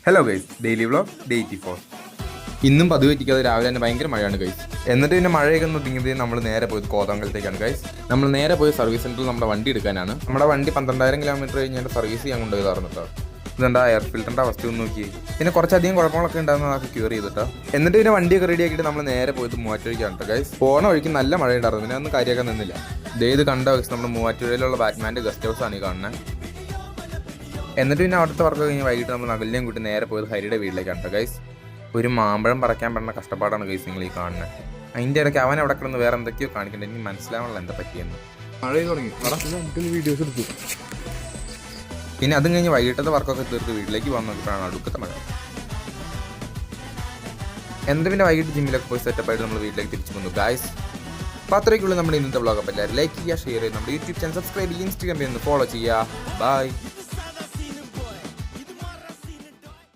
Hello guys, daily vlog day 84. ഇന്നും പതിവ് പറ്റിക്കാതെ രാവിലെ തന്നെ ഭയങ്കര മഴയാണ് ഗൈസ്. എന്നിട്ട് പിന്നെ മഴയൊക്കെ ഒന്ന് ഒതുങ്ങിയപ്പോൾ നമ്മൾ നേരെ പോയത് കോതമംഗലത്തേക്കാണ് ഗൈസ്. നമ്മൾ നേരെ പോയി സർവീസ് സെന്ററിൽ നമ്മുടെ വണ്ടി എടുക്കാനാണ്. നമ്മുടെ വണ്ടി 12,000 കിലോമീറ്റർ കഴിഞ്ഞാൽ സർവീസ് ചെയ്യാൻ കൊണ്ടുപോയതായിരുന്നു കേട്ടോ. ഇതെന്താ എയർ ഫിൽറ്ററിൻ്റെ അവസ്ഥ ഒന്ന് നോക്കി. പിന്നെ കുറച്ചധികം കുഴപ്പങ്ങളൊക്കെ ഉണ്ടാകുന്ന അതൊക്കെ ക്യൂർ ചെയ്തിട്ടോ. എന്നിട്ട് പിന്നെ വണ്ടിയൊക്കെ റെഡി ആക്കിയിട്ട് നമ്മൾ നേരെ പോയത് മൂവാറ്റുപുഴയ്ക്കാണ് കേട്ടോ ഗൈസ്. പോണ വഴിക്ക് നല്ല മഴ ഉണ്ടായിരുന്നു, പിന്നെ അതൊന്നും കാര്യമാക്കാൻ നിന്നില്ല. ഇത് കണ്ട ഗൈസ്, നമ്മുടെ മൂവാറ്റുപുഴയിലുള്ള ബാറ്റ്മാൻ്റെ ഗസ്റ്റ് ഹൗസ് ആണ് ഈ കാണുന്നത്. എന്നിട്ട് പിന്നെ അവിടുത്തെ വർക്ക് കഴിഞ്ഞ് വൈകിട്ട് നമ്മൾ നഗലിനെയും കൂട്ടി നേരെ പോയത് ഹരിയുടെ വീട്ടിലേക്കാണ് കേട്ടോ ഗൈസ്. ഒരു മാമ്പഴം പറിക്കാൻ പറ്റുന്ന കഷ്ടപ്പാടാണ് ഗൈസ് നിങ്ങൾ ഈ കാണുന്നത്. അതിൻ്റെ ഇടയ്ക്ക് അവൻ അവിടെ കിടന്ന് വേറെ എന്തൊക്കെയോ കാണിക്കണ്ട, എനിക്ക് മനസ്സിലാവണല്ലോ എന്താ പറ്റിയെന്ന്. മഴ തുടങ്ങി വീഡിയോസ് എടുത്തു. പിന്നെ അതും കഴിഞ്ഞ് വൈകിട്ടത്തെ വർക്കൊക്കെ തീർത്ത് വീട്ടിലേക്ക് പോകാൻ നോക്കിയപ്പോഴാണ് അടുക്കത്തെ മഴ. എന്ത് പിന്നെ വൈകിട്ട് ജിമ്മിലൊക്കെ പോയി സെറ്റപ്പായിട്ട് നമ്മൾ വീട്ടിലേക്ക് തിരിച്ചു വന്നു ഗൈസ്. അപ്പോൾ അത്രയ്ക്കുള്ളൂ നമ്മുടെ ഇന്നത്തെ വ്ളോഗ്. അപ്പോൾ എല്ലാവരും ലൈക്ക് ചെയ്യുക, ഷെയർ ചെയ്യുക, നമ്മുടെ യൂട്യൂബ് ചാനൽ സബ്സ്ക്രൈബ് ചെയ്യുക, ഇൻസ്റ്റാഗ്രാമിൽ നിന്ന് ഫോളോ ചെയ്യുക. ബൈ.